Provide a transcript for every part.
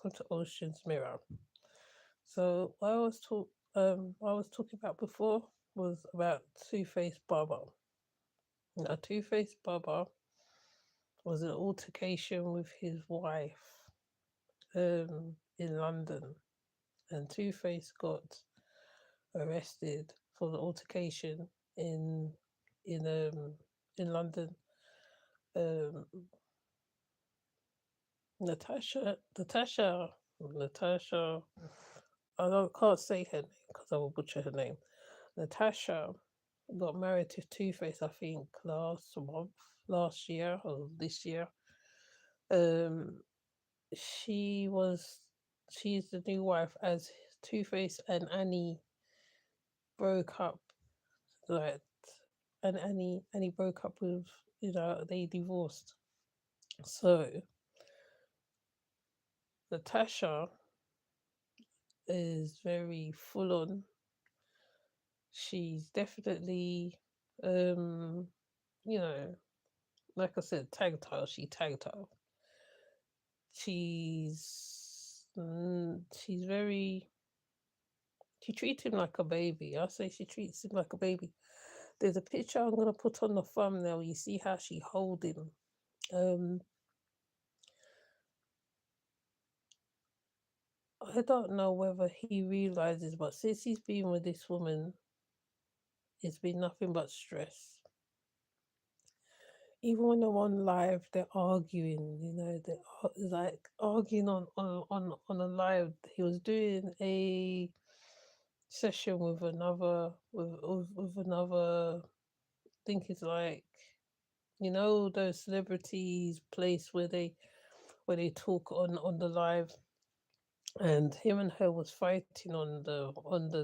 welcome to Ocean's Mirror. So what I was talking about before was about Two-Face Barber. Now Two-Face Barber was an altercation with his wife in London, and Two-Face got arrested for the altercation in in um in London. Um, Natasha. Can't say her name because I will butcher her name. Natasha got married to Two Face, I think, last year or this year. Um, she was, she's the new wife as Two Face and Annie broke up. Like, and Annie broke up with, they divorced. So Natasha is very full on. She's definitely, um, you know, like I said, tactile. She tactile. She's very. She treats him like a baby. I say she treats him like a baby. There's a picture I'm gonna put on the thumbnail. You see how she hold him. Um, I don't know whether he realizes, but since he's been with this woman, it's been nothing but stress. Even when they're on live, they're arguing. They're like arguing on a live. He was doing a session with another. I think it's like those celebrities place where they talk on the live, and him and her was fighting on the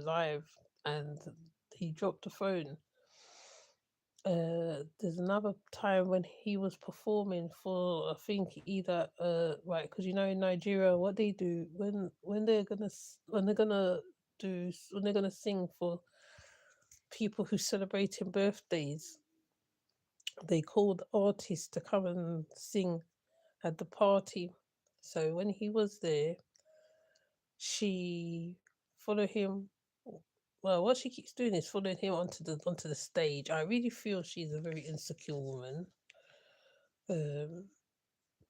live, and he dropped the phone. There's another time when he was performing for, I think, either right, because in Nigeria what they do when they're gonna sing for people who celebrating birthdays, they called artists to come and sing at the party. So when he was there, she followed him. Well, what she keeps doing is following him onto the stage. I really feel she's a very insecure woman. Um,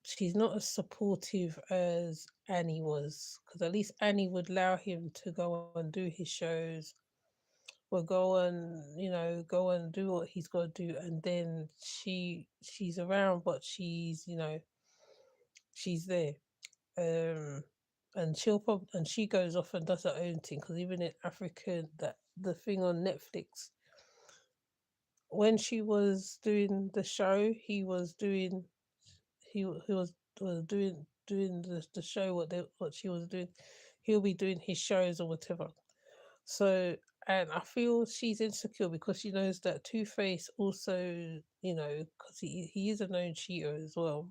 she's not as supportive as Annie was, because at least Annie would allow him to go and do his shows, will go and do what he's got to do, and then she's around, but she's there. Um, and she goes off and does her own thing, because even in Africa, that the thing on Netflix, when she was doing the show, he was doing the show, what she was doing. He'll be doing his shows or whatever. So, and I feel she's insecure because she knows that Two Face also, because he is a known cheater as well.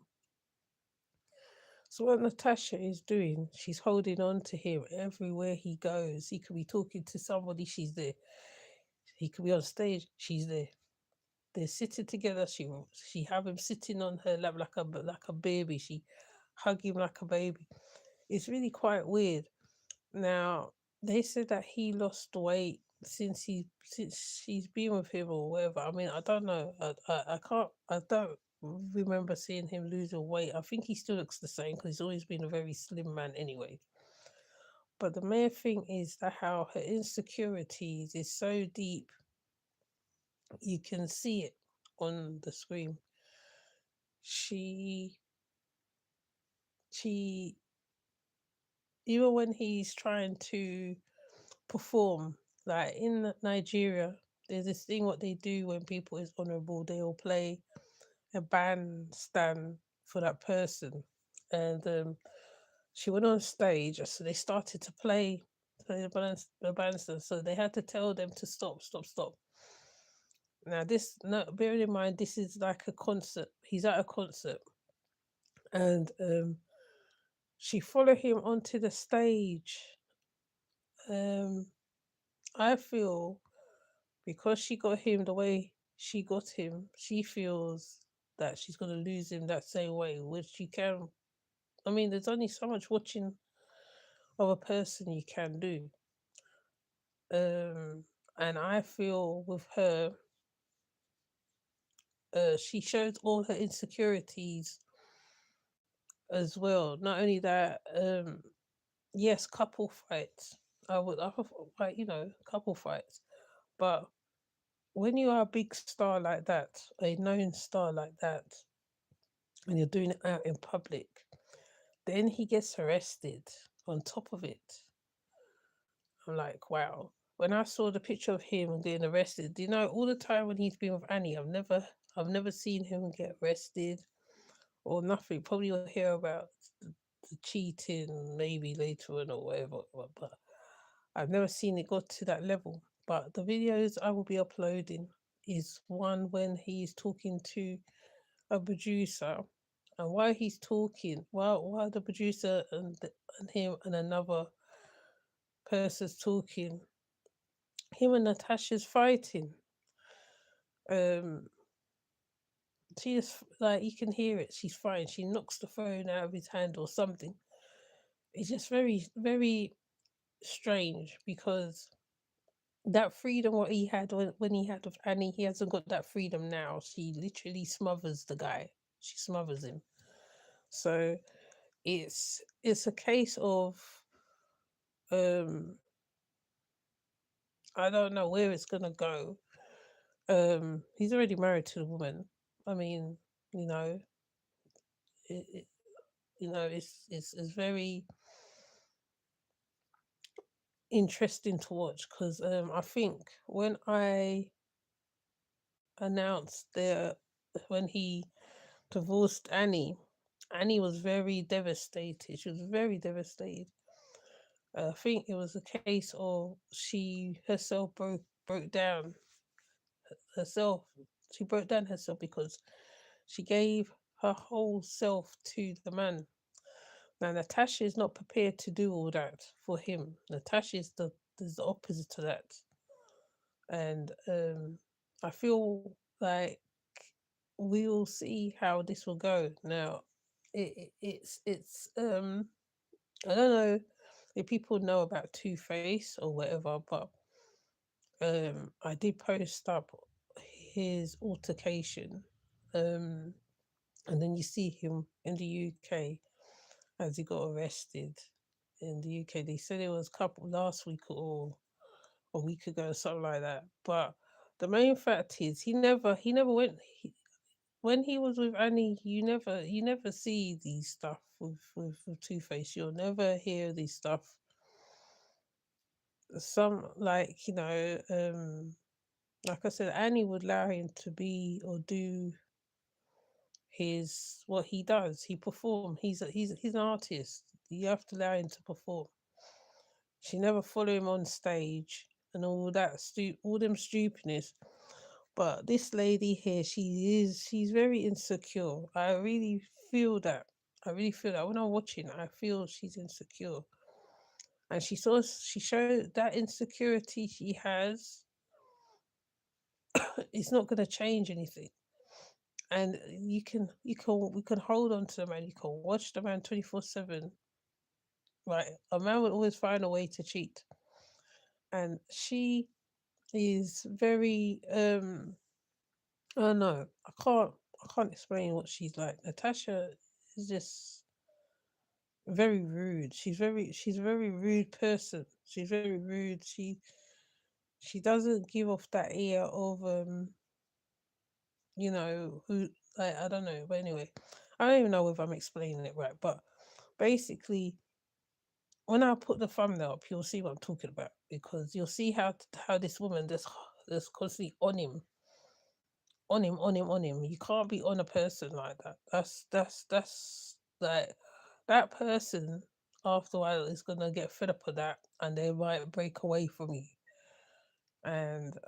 So what Natasha is doing, she's holding on to him everywhere he goes. He could be talking to somebody, she's there. He could be on stage, she's there. They're sitting together. She have him sitting on her lap like a baby. She hug him like a baby. It's really quite weird. Now they said that he lost weight since she's been with him or whatever. I mean, I don't know. I can't. I don't remember seeing him losing weight. I think he still looks the same because he's always been a very slim man anyway. But the main thing is that how her insecurities is so deep, you can see it on the screen. She she even when he's trying to perform, like in Nigeria, there's this thing what they do when people is honorable, they'll play a bandstand for that person. And she went on stage, so they started to play the bandstand, so they had to tell them to stop, stop, stop. Now this, no, bearing in mind this is like a concert, he's at a concert, and she followed him onto the stage. um I feel because she got him the way she got him, she feels that she's going to lose him that same way, which you can. I mean, there's only so much watching of a person you can do. Um, and I feel with her, she shows all her insecurities as well. Not only that, yes, couple fights. I would fight, couple fights. But when you are a big star like that, a known star like that, and you're doing it out in public, then he gets arrested on top of it. I'm like, wow. When I saw the picture of him getting arrested, you know, all the time when he's been with Annie, I've never seen him get arrested or nothing. Probably you'll hear about the cheating maybe later on or whatever, but I've never seen it got to that level. But the videos I will be uploading is one when he's talking to a producer, and while he's talking, while the producer and him and another person's talking, him and Natasha's fighting. Um, she just like you can hear it. She's fine. She knocks the phone out of his hand or something. It's just very, very strange because that freedom what he had when he had with Annie, he hasn't got that freedom now. She literally smothers the guy. She smothers him. So it's a case of um I don't know where it's gonna go. He's already married to the woman. I mean, you know, it it's very interesting to watch because I think when I announced the when he divorced Annie, Annie was very devastated. She was very devastated. I think it was a case of she herself broke down herself. She broke down herself because she gave her whole self to the man. Now Natasha is not prepared to do all that for him. Natasha is the opposite to that, and I feel like we will see how this will go. Now, it's I don't know if people know about Two Face or whatever, but I did post up his altercation, um, and then you see him in the UK as he got arrested in the UK. They said it was a couple last week or a week ago, something like that. But the main fact is he never went. When he was with Annie, you never see these stuff with Two Face. You'll never hear these stuff. Some like I said, Annie would allow him to be or do his what he does. He perform. He's an artist. You have to allow him to perform. She never follow him on stage and all that all them stupidness. But this lady here, she's very insecure. I really feel that. I really feel that when I'm watching, I feel she's insecure, and she showed that insecurity she has. It's not going to change anything, and we can hold on to the man. You can watch the man 24/7. Right, a man will always find a way to cheat, and she is very I don't know. I can't explain what she's like. Natasha is just very rude. She's a very rude person. She's very rude. She doesn't give off that air of who like I don't know. But anyway, I don't even know if I'm explaining it right. But basically, when I put the thumbnail up, you'll see what I'm talking about because you'll see how this woman that's constantly on him. You can't be on a person like that. That's like that person after a while is gonna get fed up with that and they might break away from you. And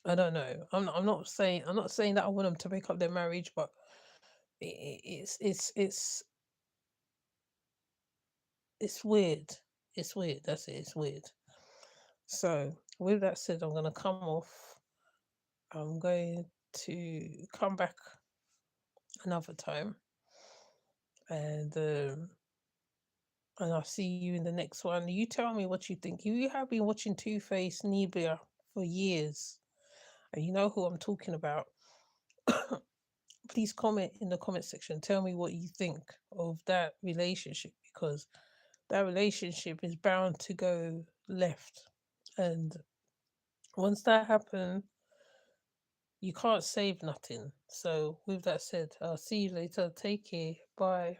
I don't know. I'm not saying that I want them to break up their marriage, but it's it's weird. It's weird. That's it. It's weird. So with that said, I'm gonna come off. I'm going to come back another time and and I'll see you in the next one. You tell me what you think. You have been watching Two Face Nibia for years, and you know who I'm talking about. Please comment in the comment section. Tell me what you think of that relationship, because that relationship is bound to go left. And once that happens, you can't save nothing. So, with that said, I'll see you later. Take care. Bye.